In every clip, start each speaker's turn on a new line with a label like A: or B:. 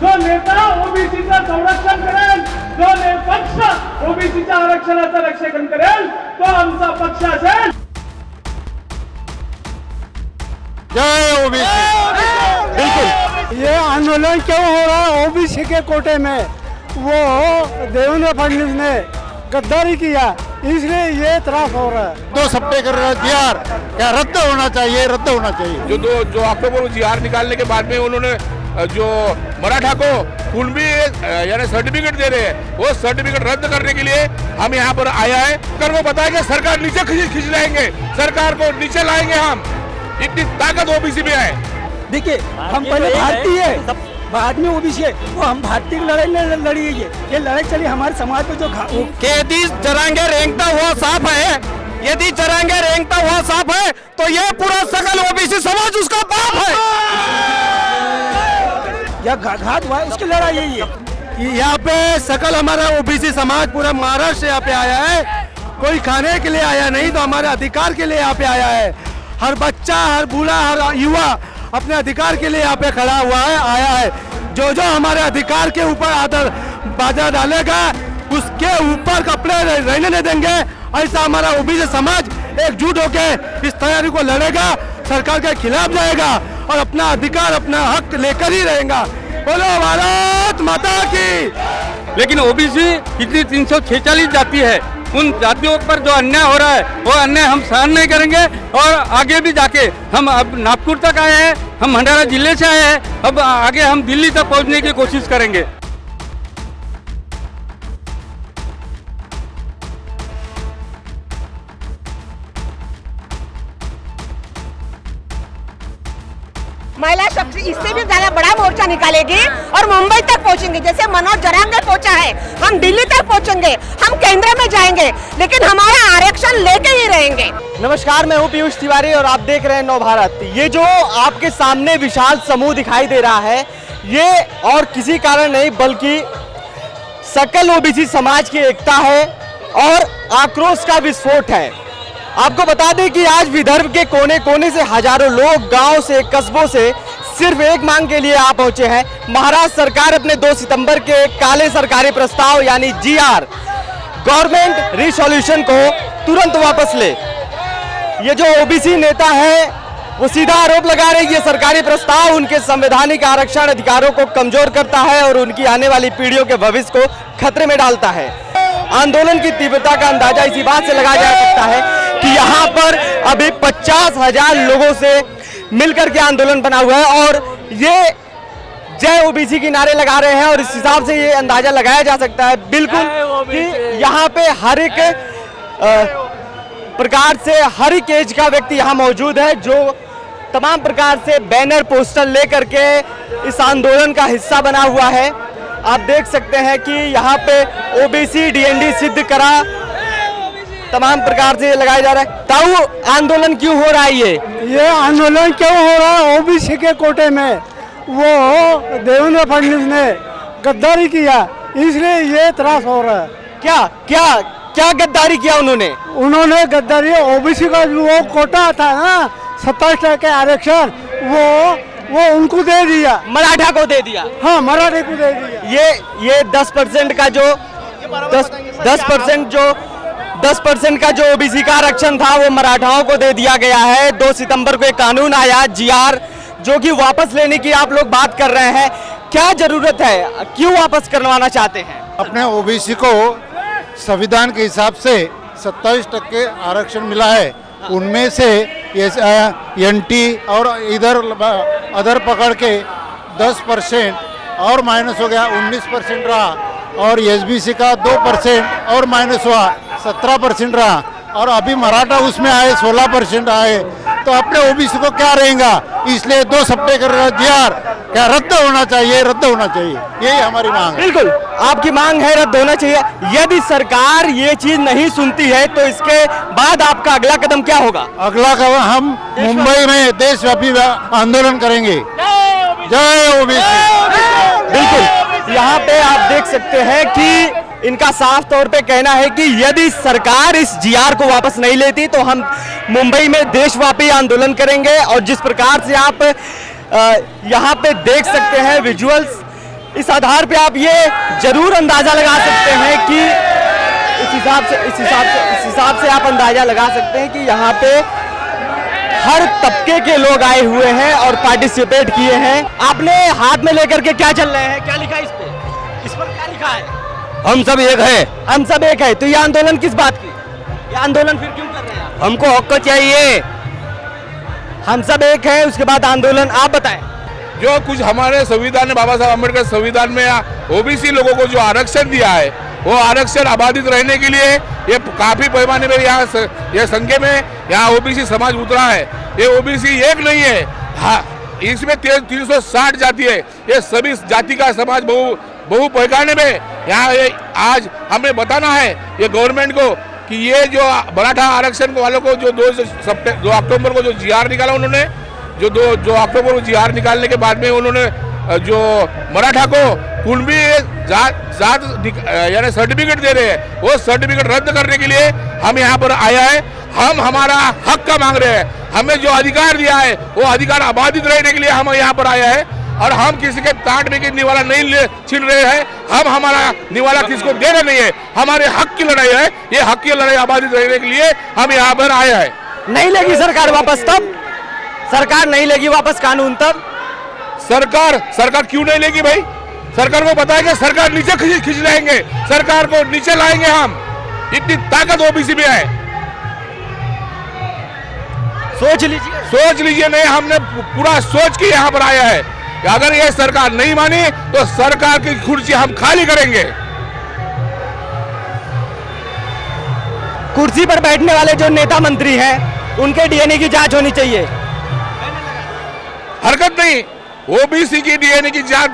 A: जो नेता ओबीसीचं संरक्षण करेल, जो पक्ष ओबीसीच्या आरक्षणाचं रक्षण करेल, तो आमचा पक्ष असेल.
B: जय ओबीसी.
C: बिल्कुल. ये आंदोलन क्यों हो रहा है ओबीसी के कोटे में? वो देवेंद्र फडणवीस ने गद्दारी किया, इसलिए ये त्रास हो रहा है.
B: 2 सप्ताह कर जीआर क्या रद्द होना चाहिए, रद्द होना चाहिए.
D: जो अक्टूबर जीआर निकालने के बाद में उन्होंने जो मराठा को कुणबी यानी सर्टिफिकेट दे रहे हैं, वो सर्टिफिकेट रद्द करने के लिए हम यहाँ पर आया है. कर वो बताया कि सरकार नीचे खींच लाएंगे, सरकार को नीचे लाएंगे हम. इतनी ताकत ओबीसी में है.
C: देखिए, हम पहले भारतीय है, बाद में ओबीसी है. वो हम भारतीय की लड़ाई लड़ी है. ये लड़ाई चली हमारे समाज में जो
E: यदि जरांगे रेंगता हुआ साफ है, यदि जरांगे रेंगता हुआ साफ है, तो ये पूरा सकल ओबीसी समाज उसका बाप है.
C: या घात हुआ है, उसकी लड़ाई यही है.
E: यहाँ पे सकल हमारा ओबीसी समाज पूरा महाराष्ट्र यहाँ पे आया है. कोई खाने के लिए आया नहीं, तो हमारे अधिकार के लिए यहाँ पे आया है. हर बच्चा, हर बूढ़ा, हर युवा अपने अधिकार के लिए यहाँ पे खड़ा हुआ है, आया है. जो हमारे अधिकार के ऊपर आदर बाजा डालेगा, उसके ऊपर कपड़े रहने नहीं देंगे. ऐसा हमारा ओबीसी समाज एकजुट होकर इस तैयारी को लड़ेगा, सरकार के खिलाफ जाएगा और अपना अधिकार, अपना हक लेकर ही रहेगा. बोलो भारत माता की. लेकिन ओबीसी इतनी 346 जाति है, उन जातियों पर जो अन्याय हो रहा है, वो अन्याय हम सहन नहीं करेंगे. और आगे भी जाके हम अब नागपुर तक आए हैं, हम भंडारा जिले से आए हैं, अब आगे हम दिल्ली तक पहुंचने की कोशिश करेंगे.
F: महिला शक्ति इससे भी ज्यादा बड़ा मोर्चा निकालेगी और मुंबई तक पहुंचेंगे. जैसे मनोज जरांगे पहुंचा है, हम दिल्ली तक पहुंचेंगे, हम केंद्र में जाएंगे, लेकिन हमारा आरक्षण लेके ही रहेंगे.
E: नमस्कार, मैं हूं पीयूष तिवारी और आप देख रहे हैं नव भारत. ये जो आपके सामने विशाल समूह दिखाई दे रहा है, ये और किसी कारण नहीं बल्कि सकल ओबीसी समाज की एकता है और आक्रोश का विस्फोट है. आपको बता दें कि आज विदर्भ के कोने कोने से हजारों लोग गांव से, कस्बों से सिर्फ एक मांग के लिए आ पहुंचे हैं. महाराष्ट्र सरकार अपने 2 सितंबर के काले सरकारी प्रस्ताव यानी जीआर गवर्नमेंट रिसोल्यूशन को तुरंत वापस ले. ये जो ओबीसी नेता है वो सीधा आरोप लगा रहे हैं ये सरकारी प्रस्ताव उनके संवैधानिक आरक्षण अधिकारों को कमजोर करता है और उनकी आने वाली पीढ़ियों के भविष्य को खतरे में डालता है. आंदोलन की तीव्रता का अंदाजा इसी बात से लगाया जा सकता है कि यहाँ पर अभी 50,000 लोगों से मिलकर के आंदोलन बना हुआ है और ये जय ओबीसी की नारे लगा रहे हैं. और इस हिसाब से ये अंदाजा लगाया जा सकता है बिल्कुल कि यहाँ पे हर एक प्रकार से, हर एक एज का व्यक्ति यहाँ मौजूद है जो तमाम प्रकार से बैनर, पोस्टर लेकर के इस आंदोलन का हिस्सा बना हुआ है. आप देख सकते हैं कि यहाँ पे ओबीसी डीएनडी सिद्ध करा तमाम प्रकार से लगाया जा रहा है. ताऊ, आंदोलन क्यों हो रहा है?
C: ये आंदोलन क्यों हो रहा है ओबीसी के कोटे में? वो देवेंद्र फडणवीस ने गद्दारी किया, इसलिए ये त्रास हो रहा है.
E: क्या क्या क्या गद्दारी किया उन्होंने?
C: उन्होंने गद्दारी, ओबीसी का जो वो कोटा था ना 27% आरक्षण, वो उनको दे दिया,
E: मराठा को दे दिया.
C: हाँ, मराठे को दे दिया.
E: ये 10% का जो 10% का जो ओबीसी का आरक्षण था वो मराठाओं को दे दिया गया है. 2 सितंबर को एक कानून आया जीआर, जो कि वापस लेने की आप लोग बात कर रहे हैं. क्या जरूरत है, क्यों वापस करवाना चाहते हैं?
B: अपने ओबीसी को संविधान के हिसाब से 27% आरक्षण मिला है. उनमें से एनटी और इधर अदर पकड़ के 10% और माइनस हो गया, 19% रहा. और एसबीसी का 2% और माइनस हुआ, 17% रहा. और अभी मराठा उसमें आए, 16% आए. तो अपने ओबीसी को क्या रहेगा? इसलिए 2 सप्ताह कर जीआर क्या रद्द होना चाहिए, रद्द होना चाहिए. यही हमारी मांग है.
E: बिल्कुल, आपकी मांग है रद्द होना चाहिए. यदि सरकार ये चीज नहीं सुनती है तो इसके बाद आपका अगला कदम क्या होगा?
B: अगला कदम हम मुंबई में देशव्यापी आंदोलन करेंगे. जय ओबीसी.
E: बिल्कुल, यहाँ पे आप देख सकते हैं कि इनका साफ तौर पे कहना है कि यदि सरकार इस जीआर को वापस नहीं लेती तो हम मुंबई में देशव्यापी आंदोलन करेंगे. और जिस प्रकार से आप यहाँ पे देख सकते हैं विजुअल्स इस आधार पे आप ये जरूर अंदाजा लगा सकते हैं कि इस हिसाब से आप अंदाजा लगा सकते हैं कि यहाँ पे हर तबके के लोग आए हुए हैं और पार्टिसिपेट किए हैं। आपने हाथ में लेकर के क्या चल रहे हैं, क्या लिखा है इस पे? इस पर क्या लिखा है?
G: हम सब एक है।
E: हम सब एक है। तो ये आंदोलन किस बात की? ये आंदोलन फिर क्यों कर रहे हैं आप?
G: हमको हक चाहिए।
E: हम सब एक है, उसके बाद आंदोलन। आप बताएं।
D: जो कुछ हमारे संविधान ने, बाबा साहब अम्बेडकर संविधान में ओबीसी लोगों को जो आरक्षण दिया है, वो आरक्षण आबादित रहने के लिए ये काफी पैमाने में यहाँ ये संख्या में यहाँ ओबीसी समाज उतरा है। ये ओबीसी एक नहीं है, हाँ, इसमें 360 जाति है। ये सभी जाति का समाज बहु पैमाने में यहाँ आज हमें बताना है ये गवर्नमेंट को कि ये जो मराठा आरक्षण वालों को जो 2 अक्टूबर को जो जीआर निकाला उन्होंने, जो 2 अक्टूबर को जीआर निकालने के बाद में उन्होंने जो मराठा को कुणबी जात यानी सर्टिफिकेट दे रहे हैं, वो सर्टिफिकेट रद्द करने के लिए हम यहाँ पर आया है। हम हमारा हक का मांग रहे हैं। हमें जो अधिकार दिया है वो अधिकार आबादित रहने के लिए हम यहाँ पर आया है और हम किसी के ताट में निवाला नहीं छीन रहे हैं। हम हमारा निवाला किसको देना नहीं है। हमारे हक की लड़ाई है। ये हक की लड़ाई आबादित रहने के लिए हम यहाँ पर आया है।
E: नहीं लेगी सरकार वापस, तब सरकार नहीं लेगी वापस कानून, तब
D: सरकार क्यों नहीं लेगी भाई? सरकार को पता है कि सरकार नीचे खींच लाएंगे, सरकार को नीचे लाएंगे हम। इतनी ताकत ओबीसी में है।
E: सोच लीजिए।
D: नहीं, हमने पूरा सोच के यहाँ पर आया है कि अगर ये सरकार नहीं मानी तो सरकार की कुर्सी हम खाली करेंगे।
E: कुर्सी पर बैठने वाले जो नेता मंत्री हैं उनके डीएनए की जांच होनी चाहिए।
D: हरकत नहीं, ओबीसी की डीएनए की जांच,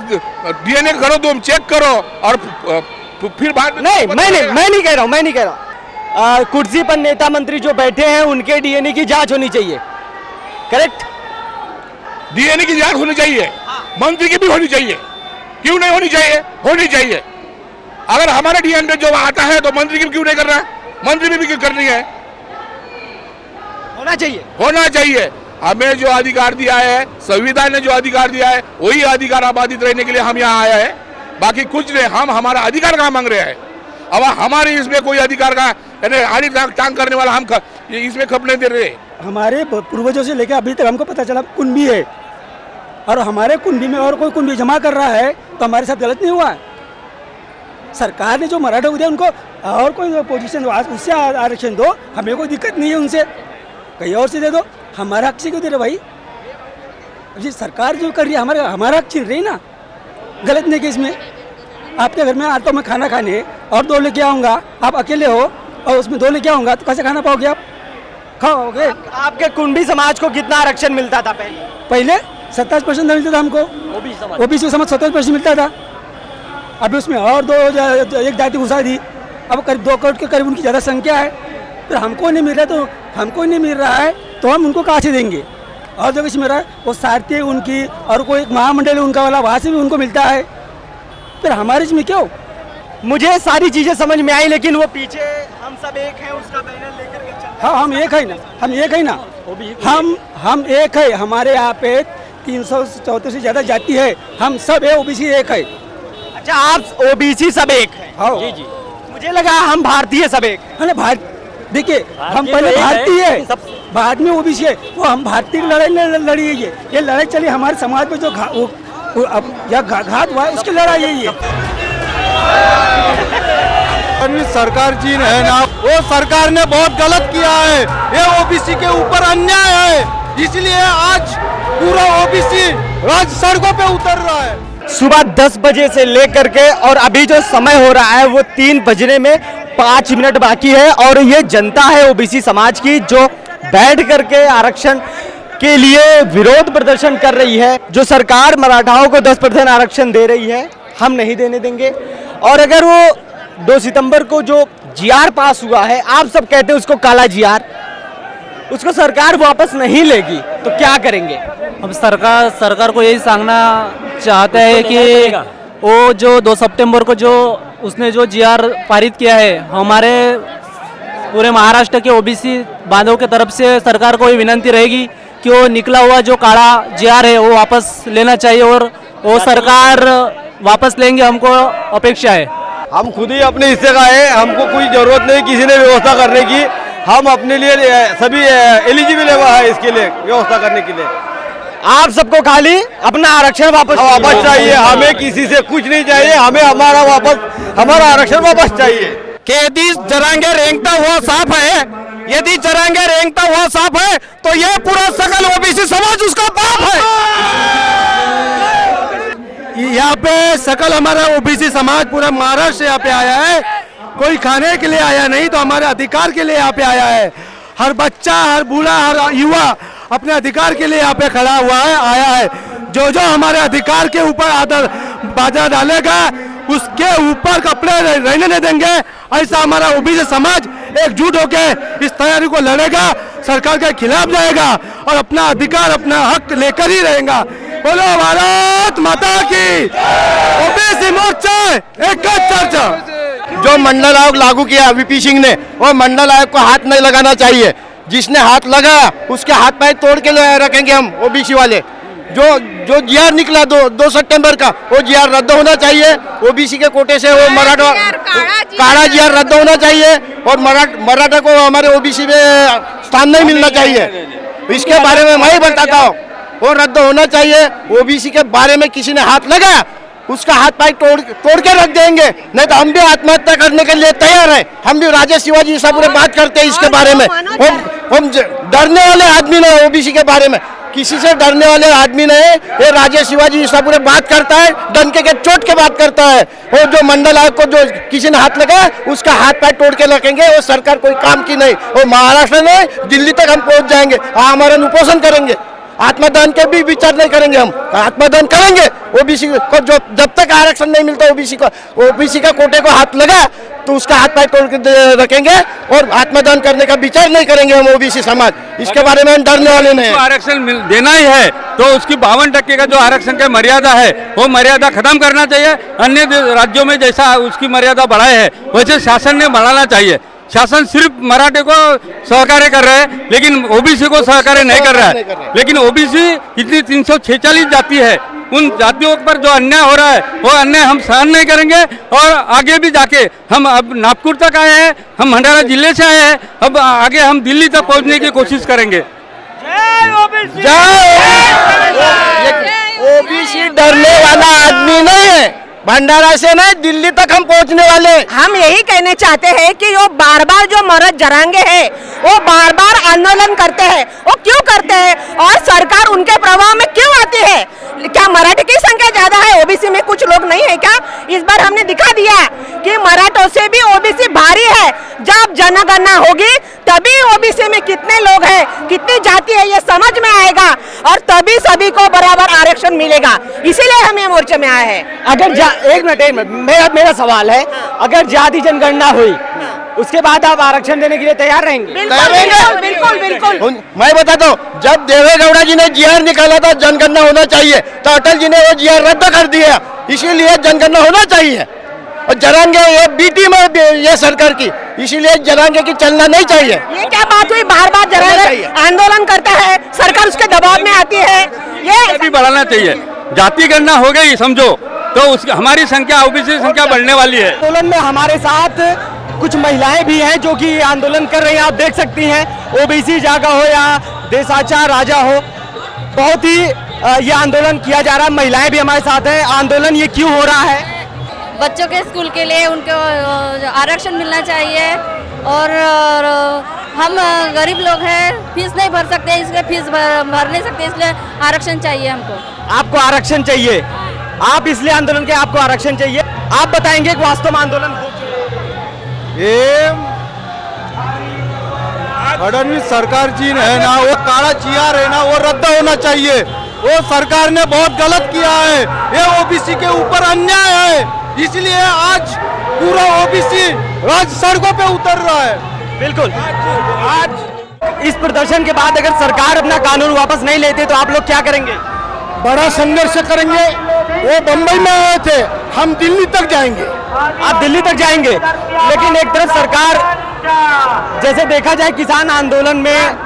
D: डीएनए करो, तुम चेक करो और फिर बाद में
E: नहीं, मैं नहीं कह रहा। कुर्सी पर नेता मंत्री जो बैठे हैं उनके डीएनए की जांच होनी चाहिए, करेक्ट?
D: डीएनए की जांच होनी चाहिए, मंत्री की भी होनी चाहिए। क्यों नहीं होनी चाहिए? होनी चाहिए। अगर हमारे डीएनए जो आता है तो मंत्री की क्यों नहीं कर रहा है? मंत्री भी करनी है। होना चाहिए। हमें जो अधिकार दिया है, संविधान ने जो अधिकार दिया है, वही अधिकार आबादित रहने के लिए हम यहाँ आया है। बाकी कुछ नहीं। हम हमारा अधिकार कहाँ मांग रहे हैं? अब हमारे इसमें कोई अधिकार का आड़ी टांग करने वाला हम इसमें खप नहीं दे रहे।
C: हमारे पूर्वजों से लेकर अभी तक हमको पता चला कुणबी है, और हमारे कुणबी में और कोई कुणबी जमा कर रहा है तो हमारे साथ गलत नहीं हुआ है। सरकार ने जो मराठा को दिया उनको और कोई पोजीशन उससे आरक्षण दो, हमें कोई दिक्कत नहीं है उनसे, कहीं और से दे दो। हमारा हक से क्यों दे रहे भाई? जी सरकार जो कर रही है हमारा हक छीन रही ना, गलत नहीं कि इसमें। आपके घर में आता हूँ मैं खाना खाने और 2 लेके आऊँगा, आप अकेले हो और उसमें 2 लेके आऊँगा तो कैसे खाना पाओगे आप? खाओगे?
E: आपके कुणबी समाज को कितना आरक्षण मिलता था
C: पहले 27% मिलता था हमको, ओबीसी समाज 27% मिलता था। अभी उसमें और 1 जाति घुसा दी, अब करीब 2 करोड़ के करीब उनकी ज़्यादा संख्या है। फिर हमको नहीं मिल रहा है तो हम उनको कहाँ से देंगे? और जगह से मिल रहा है वो सारथी उनकी और कोई एक महामंडल है उनका वाला, वहाँ से भी उनको मिलता है। फिर हमारे इसमें क्यों?
E: मुझे सारी चीजें समझ में आई, लेकिन वो पीछे हम सब एक हैं उसका बैनर लेकर के चल रहे हैं।
C: हाँ हम एक है ना, हम एक है। हमारे यहाँ पे 374 से ज़्यादा जाति है, हम सब है, ओबीसी एक है।
E: अच्छा, आप ओबीसी सब एक हैं?
C: हाँ
E: जी। मुझे लगा हम भारतीय सब एक हैं।
C: देखिए हम पहले भारतीय है, बाद में ओबीसी है। वो हम भारतीय की लड़ाई लड़ी है। ये लड़ाई चली हमारे समाज में जो घात हुआ है उसकी लड़ाई यही है।
B: सरकार जी है ना, वो सरकार ने बहुत गलत किया है। ये ओबीसी के ऊपर अन्याय है, इसलिए आज पूरा ओबीसी आज सड़कों पे उतर रहा है।
E: सुबह 10 बजे से लेकर के और अभी जो समय हो रहा है वो 3 बजने में 5 मिनट बाकी है, और ये जनता है ओबीसी समाज की जो बैठ करके आरक्षण के लिए विरोध प्रदर्शन कर रही है। जो सरकार मराठाओं को 10% आरक्षण दे रही है, हम नहीं देने देंगे। और अगर वो 2 सितंबर को जो जीआर पास हुआ है, आप सब कहते हैं उसको काला जीआर, उसको सरकार वापस नहीं लेगी तो क्या करेंगे?
H: अब सरकार को यही सांगना चाहता है कि वो जो 2 सितंबर को जो उसने जो जीआर पारित किया है, हमारे पूरे महाराष्ट्र के ओबीसी बांधवों की तरफ से सरकार को ये विनंती रहेगी कि वो निकला हुआ जो काला जीआर है वो वापस लेना चाहिए, और वो सरकार वापस लेंगे, हमको अपेक्षा है।
G: हम खुद ही अपने हिस्से का है, हमको कोई जरूरत नहीं किसी ने व्यवस्था करने की। हम अपने लिए सभी एलिजिबल है इसके लिए व्यवस्था करने के लिए।
E: आप सबको खाली अपना आरक्षण वापस
G: चाहिए, हमें किसी से कुछ नहीं चाहिए, हमें हमारा आरक्षण वापस चाहिए।
E: कि यदि जरांगे रेंगता हुआ साफ है, यदि जरांगे रेंगता हुआ साफ है तो ये पूरा सकल ओबीसी समाज उसका बाप है।
B: यहाँ पे सकल हमारा ओबीसी समाज पूरा महाराष्ट्र यहाँ पे आया है, कोई खाने के लिए आया नहीं तो हमारे अधिकार के लिए यहाँ पे आया है। हर बच्चा, हर बूढ़ा, हर युवा अपने अधिकार के लिए यहाँ पे खड़ा हुआ है, आया है। जो जो हमारे अधिकार के ऊपर आदर बाजा डालेगा उसके ऊपर कपड़े रहने नहीं देंगे। ऐसा हमारा ओबीसी समाज एकजुट होकर इस तैयारी को लड़ेगा, सरकार के खिलाफ जाएगा और अपना अधिकार, अपना हक लेकर ही रहेगा। बोलो भारत माता की। ओबीसी मोर्चा एक चर्चा।
G: जो मंडल आयोग लागू किया वीपी सिंह ने, वो मंडल आयोग को हाथ नहीं लगाना चाहिए। जिसने हाथ लगाया उसके हाथ पैर तोड़ के रखेंगे हम ओबीसी वाले। जो जीआर निकला 2 सितंबर का, वो जीआर रद्द होना चाहिए। ओबीसी के कोटे से वो मराठा काला जीआर रद्द होना चाहिए और मराठा को हमारे ओबीसी में स्थान नहीं मिलना चाहिए। इसके बारे में मैं ही बताता हूँ, वो रद्द होना चाहिए। ओबीसी के बारे में किसी ने हाथ लगा उसका हाथ पाई तोड़ के रख देंगे, नहीं तो हम भी आत्महत्या करने के लिए तैयार हैं। हम भी राजा शिवाजी सब पूरे बात करते हैं इसके बारे में। हम डरने वाले आदमी नहीं, ओबीसी के बारे में किसी से डरने वाले आदमी नहीं। ये राजा शिवाजी सब पूरे बात करता है, डंके के चोट के बात करता है। और जो मंडल आयोग को जो किसी ने हाथ लगा उसका हाथ पैर तोड़ के रखेंगे। वो सरकार कोई काम की नहीं, वो महाराष्ट्र में दिल्ली तक हम पहुंच जाएंगे, हमारा उपोषण करेंगे। आत्मदान के भी विचार नहीं करेंगे, हम आत्मदान करेंगे। ओबीसी को जो जब तक आरक्षण नहीं मिलता ओबीसी का कोटे को हाथ लगा तो उसका हाथ पैर तोड़ के रखेंगे और आत्मदान करने का विचार नहीं करेंगे हम ओबीसी समाज। इसके बारे में हम डरने वाले नहीं।
I: आरक्षण देना ही है तो उसकी 52% का जो आरक्षण का मर्यादा है वो मर्यादा खत्म करना चाहिए। अन्य राज्यों में जैसा उसकी मर्यादा बढ़ाए है वैसे शासन ने बढ़ाना चाहिए। शासन सिर्फ मराठे को सहकार्य कर रहा है लेकिन ओबीसी को सहकार्य नहीं कर रहा है। लेकिन ओबीसी इतनी 346 जाति है, उन जातियों पर जो अन्याय हो रहा है वो अन्याय हम सहन नहीं करेंगे। और आगे भी जाके हम अब नागपुर तक आए हैं, हम भंडारा जिले से आए हैं, अब आगे हम दिल्ली तक पहुंचने की कोशिश करेंगे।
G: ओबीसी डरने वाला आदमी नहीं है, भंडारा से नहीं दिल्ली तक हम पहुंचने वाले।
F: हम यही कहने चाहते हैं कि वो बार बार जो मरद जरांगे हैं वो बार बार आंदोलन करते हैं, वो क्यों करते हैं और सरकार उनके प्रभाव में क्यों आती है? क्या मराठी की संख्या ज्यादा है, ओबीसी में कुछ लोग नहीं है क्या? इस बार हमने दिखा दिया कि मराठों से भी ओबीसी भारी है। जब जनगणना होगी तभी ओबीसी में कितने लोग हैं, कितनी जाति है ये समझ में आएगा और तभी सभी को बराबर आरक्षण मिलेगा। इसीलिए हम ये मोर्चे में आए हैं।
E: अगर एक मिनट मेरा सवाल है, अगर जाति जनगणना हुई उसके बाद आप आरक्षण देने के लिए तैयार रहेंगे?
F: बिल्कुल बिल्कुल।
G: मैं बताता हूँ, जब देवेगौड़ा जी ने जीआर निकाला था जनगणना होना चाहिए तो अटल जी ने वो जीआर रद्द कर दिया, इसीलिए जनगणना होना चाहिए। और जरांगे ये बीटी में ये सरकार की, इसीलिए जरांगे की चलना नहीं चाहिए।
F: ये क्या बात हुई? बार बार जरांगे आंदोलन करता है, सरकार उसके दबाव में आती है। ये
I: भी बढ़ाना चाहिए। जाति गणना हो गई समझो तो उसकी हमारी संख्या ओबीसी संख्या बढ़ने वाली है।
E: आंदोलन में हमारे साथ कुछ महिलाएं भी हैं जो कि आंदोलन कर रही हैं, आप देख सकती हैं। ओबीसी जागा हो या देशाचार राजा हो, बहुत ही ये आंदोलन किया जा रहा है। महिलाएं भी हमारे साथ हैं। आंदोलन ये क्यों हो रहा है?
J: बच्चों के स्कूल के लिए उनको आरक्षण मिलना चाहिए और हम गरीब लोग हैं, फीस नहीं भर सकते, इसलिए फीस भर नहीं सकते, इसलिए आरक्षण चाहिए हमको।
E: आपको आरक्षण चाहिए, आप इसलिए आंदोलन के, आपको आरक्षण चाहिए। आप बताएंगे कि वास्तव में आंदोलन
B: ये फडणवीस सरकार जी है ना, वो काला जीआर है ना, वो रद्द होना चाहिए। वो सरकार ने बहुत गलत किया है, ये ओबीसी के ऊपर अन्याय है, इसलिए आज पूरा ओबीसी आज सड़कों पे उतर रहा है।
E: बिल्कुल। आज इस प्रदर्शन के बाद अगर सरकार अपना कानून वापस नहीं लेते तो आप लोग क्या करेंगे?
B: बड़ा संघर्ष करेंगे। वो बंबई में आए थे, हम दिल्ली तक जाएंगे।
E: आप दिल्ली तक जाएंगे, लेकिन एक तरफ सरकार, जैसे देखा जाए किसान आंदोलन में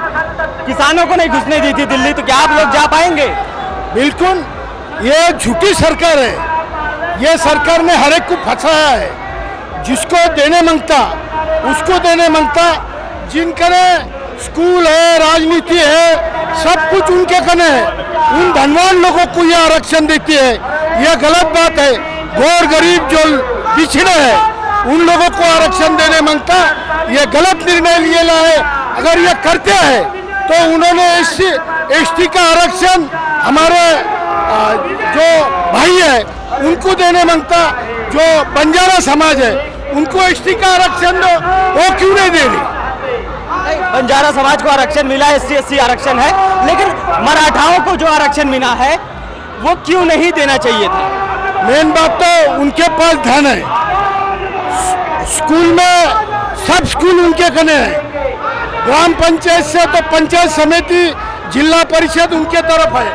E: किसानों को नहीं घुसने दी थी दिल्ली, तो क्या आप लोग जा पाएंगे?
B: बिल्कुल, ये झूठी सरकार है।
G: ये सरकार ने हर एक को फंसाया है, जिसको देने मांगता उसको देने मांगता, जिनके स्कूल है, राजनीति है, सब कुछ उनके कने है, उन धनवान लोगों को ये आरक्षण देती है। यह गलत बात है। गौर गरीब जो पिछड़े हैं उन लोगों को आरक्षण देने मांगता, ये गलत निर्णय लिया है। अगर ये करते हैं तो उन्होंने एसटी का आरक्षण हमारे जो भाई है उनको देने मांगता, जो बंजारा समाज है उनको एसटी का आरक्षण दो, वो क्यों नहीं दे रही?
E: बंजारा समाज को आरक्षण मिला, SC/SC आरक्षण है, लेकिन मराठाओं को जो आरक्षण मिला है वो क्यों नहीं देना चाहिए था?
G: मेन बात तो उनके पास धन है, स्कूल में सब स्कूल उनके कने है, ग्राम पंचायत से तो पंचायत समिति, जिला परिषद उनके तरफ है,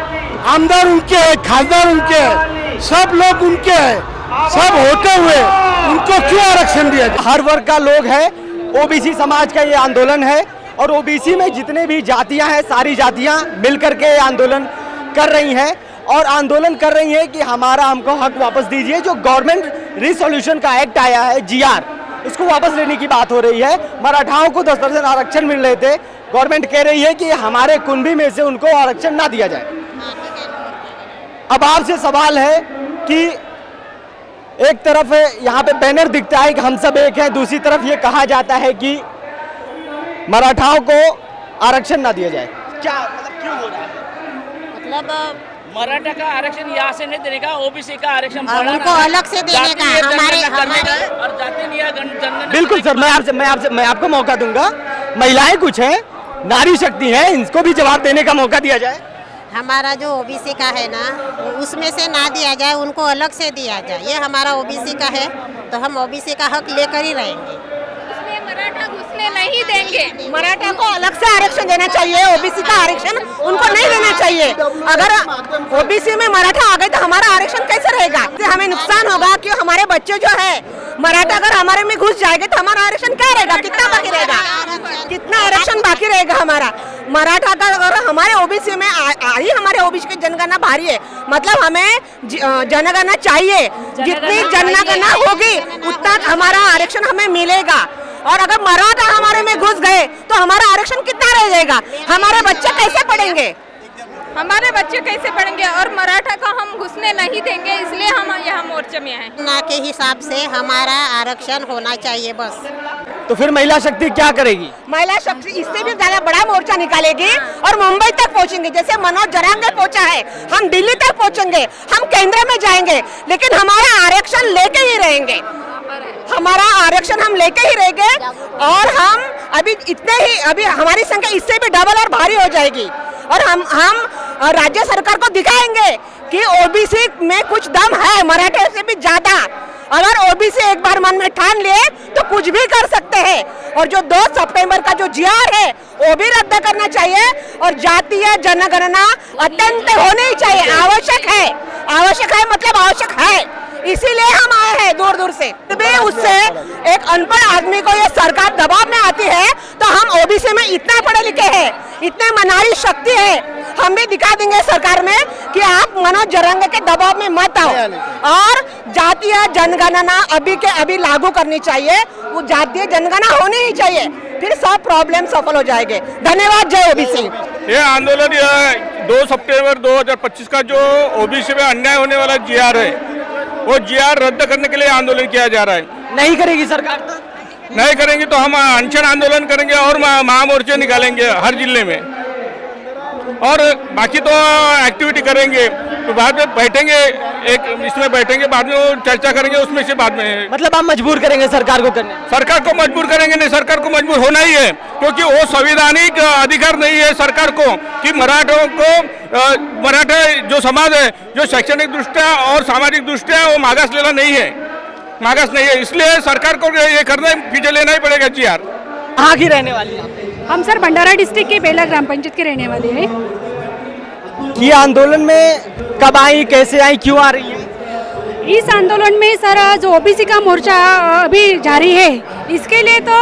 G: आमदार उनके है, खासदार उनके है, सब लोग उनके है। सब होते हुए उनको क्यों आरक्षण दिया जाए?
E: हर वर्ग का लोग है, ओबीसी समाज का ये आंदोलन है और ओबीसी में जितने भी जातियां हैं, सारी जातियां मिलकर के आंदोलन कर रही हैं और आंदोलन कर रही है कि हमको हक वापस दीजिए। जो गवर्नमेंट रिसोल्यूशन का एक्ट आया है, GR, इसको वापस लेने की बात हो रही है। मराठाओं को 10% आरक्षण मिल रहे थे, गवर्नमेंट कह रही है कि हमारे कुनबी में से उनको आरक्षण ना दिया जाए। अब आपसे सवाल है कि एक तरफ यहाँ पे बैनर दिखता है कि हम सब एक हैं, दूसरी तरफ ये कहा जाता है कि मराठाओं को आरक्षण ना दिया जाए। क्या मतलब क्यों हो रहा है?
K: मतलब
L: मराठा का आरक्षण यहाँ से नहीं देने का, ओबीसी का आरक्षण
K: उनको अलग से देने का, हमारे
L: और जाति नहीं।
E: बिल्कुल सर, मैं आपको मौका दूंगा। महिलाएं कुछ हैं, नारी शक्ति है, इनको भी जवाब देने का मौका दिया जाए।
K: हमारा जो ओबीसी का है ना, उसमें से ना दिया जाए, उनको अलग से दिया जाए। ये हमारा ओबीसी का है तो हम ओबीसी का हक लेकर ही रहेंगे।
F: उसमें मराठा घुसने नहीं देंगे। मराठा को अलग से आरक्षण देना चाहिए, ओबीसी का आरक्षण उनको नहीं देना चाहिए। अगर ओबीसी में मराठा आ गए तो हमारा आरक्षण कैसे रहेगा? हमें नुकसान होगा कि हमारे बच्चे जो है मराठा अगर हमारे में घुस जाएंगे तो हमारा आरक्षण क्या रहेगा? कितना बाकी रहेगा? कितना आरक्षण बाकी रहेगा हमारा? मराठा का अगर हमारे ओबीसी में आई, हमारे ओबीसी की जनगणना भारी है, मतलब हमें जनगणना चाहिए। जितनी जनगणना होगी उतना हमारा आरक्षण हमें मिलेगा। और अगर मराठा हमारे में घुस गए तो हमारा आरक्षण कितना रह जाएगा? हमारे बच्चे कैसे पढ़ेंगे?
J: हमारे बच्चे कैसे पढ़ेंगे? और मराठा का हम घुसने नहीं देंगे, इसलिए हम यहाँ मोर्चे में हैं।
K: ना के हिसाब से हमारा आरक्षण होना चाहिए बस।
E: तो फिर महिला शक्ति क्या करेगी?
F: महिला शक्ति इससे भी ज्यादा बड़ा मोर्चा निकालेगी और मुंबई तक पहुंचेंगे। जैसे मनोज जरांगे पहुंचा है, हम दिल्ली तक पहुंचेंगे, हम केंद्र में जाएंगे, लेकिन हमारा आरक्षण लेके ही रहेंगे। हमारा आरक्षण हम लेके ही रहेंगे। और हम अभी हमारी संख्या इससे भी डबल और भारी हो जाएगी। और हम राज्य सरकार को दिखाएंगे कि ओबीसी में कुछ दम है, मराठे से भी ज्यादा। अगर ओबीसी एक बार मन में ठान लिए तो कुछ भी कर सकते हैं। और जो 2 सितंबर का जो GR है वो भी रद्द करना चाहिए। और जातीय जनगणना अत्यंत होनी ही चाहिए, आवश्यक है। आवश्यक है मतलब आवश्यक है, इसीलिए हम आए हैं दूर दूर से। भी उससे एक अनपढ़ आदमी को ये सरकार दबाव में आती है तो हम ओबीसी में इतना पढ़े लिखे हैं, इतने नारी शक्ति है, हम भी दिखा देंगे सरकार में कि आप मनोज जरांगे के दबाव में मत आओ। और जातीय जनगणना अभी के अभी लागू करनी चाहिए, वो जातीय जनगणना होनी ही चाहिए, फिर सब प्रॉब्लम सफल हो जाएंगे। धन्यवाद। जय ओबीसी।
D: ये आंदोलन 2 सितंबर 2025 का जो ओबीसी में अन्याय होने वाला GR है, वो GR रद्द करने के लिए आंदोलन किया जा रहा है।
E: नहीं करेगी सरकार तो?
D: नहीं करेंगे तो हम अनशन आंदोलन करेंगे और महामोर्चे निकालेंगे हर जिले में, और बाकी तो एक्टिविटी करेंगे। तो बाद में बैठेंगे, एक इसमें बैठेंगे, बाद में चर्चा करेंगे उसमें से बाद में।
E: मतलब आप मजबूर करेंगे सरकार को करने?
D: सरकार को मजबूर करेंगे नहीं, सरकार को मजबूर होना ही है, क्योंकि वो संवैधानिक अधिकार नहीं है सरकार को कि मराठों को, मराठा जो समाज है जो शैक्षणिक दृष्टया और सामाजिक दृष्टया वो मागास लेना नहीं है, मागास नहीं है। इसलिए सरकार को ये करना पीछे लेना ही पड़ेगा GR।
E: कहाँ की रहने वाली है?
J: हम सर भंडारा डिस्ट्रिक्ट के बेला ग्राम पंचायत के रहने वाले हैं।
E: ये आंदोलन में कब आई, कैसे आई, क्यों आ रही है?
J: इस आंदोलन में सर जो ओबीसी का मोर्चा अभी जारी है, इसके लिए तो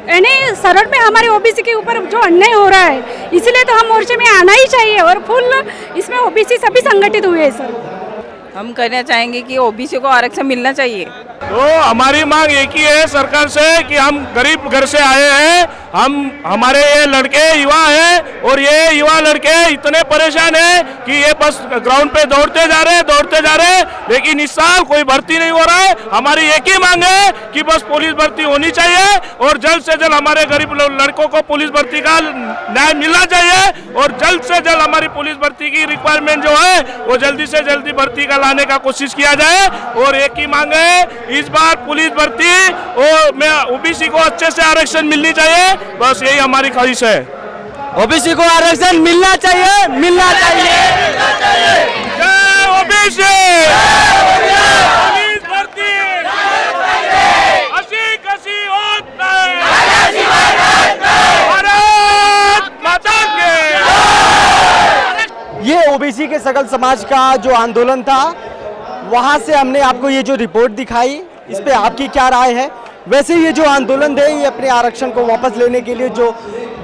J: यानी सरहद में हमारे ओबीसी के ऊपर जो अन्याय हो रहा है, इसीलिए तो हम मोर्चे में आना ही चाहिए। और फुल इसमें ओबीसी सभी संगठित हुए हैं सर।
F: हम कहना चाहेंगे कि ओबीसी को आरक्षण मिलना चाहिए।
A: तो हमारी मांग एक ही है सरकार से कि हम गरीब घर से आए हैं, हमारे ये लड़के युवा हैं और ये युवा लड़के इतने परेशान हैं कि ये बस ग्राउंड पे दौड़ते जा रहे हैं, लेकिन इस साल कोई भर्ती नहीं हो रहा है। हमारी एक ही मांग है कि बस पुलिस भर्ती होनी चाहिए और जल्द से जल्द हमारे गरीब लड़कों को पुलिस भर्ती का न्याय मिलना चाहिए और जल्द से जल्द हमारी पुलिस भर्ती की रिक्वायरमेंट जो है वो जल्दी से जल्दी भर्ती का लाने का कोशिश किया जाए। और एक ही मांग है इस बार पुलिस भर्ती और ओबीसी को अच्छे से आरक्षण मिलनी चाहिए, बस यही हमारी ख्वाहिश है।
E: ओबीसी को आरक्षण मिलना चाहिए, मिलना चाहिए।
A: जय ओबीसी, पुलिस भर्ती हंसी कसी होता है, भारत माता के।
E: ये ओबीसी के सकल समाज का जो आंदोलन था, वहां से हमने आपको ये जो रिपोर्ट दिखाई, इस पे आपकी क्या राय है? वैसे ये जो आंदोलन है ये अपने आरक्षण को वापस लेने के लिए जो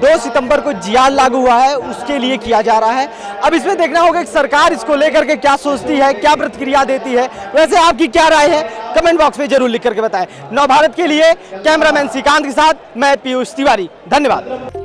E: 2 सितंबर को जीआर लागू हुआ है उसके लिए किया जा रहा है। अब इसमें देखना होगा कि सरकार इसको लेकर के क्या सोचती है, क्या प्रतिक्रिया देती है। वैसे आपकी क्या राय है कमेंट बॉक्स में जरूर लिख करके बताएं। नव भारत के लिए कैमरामैन श्रीकांत के साथ मैं पीयूष तिवारी, धन्यवाद।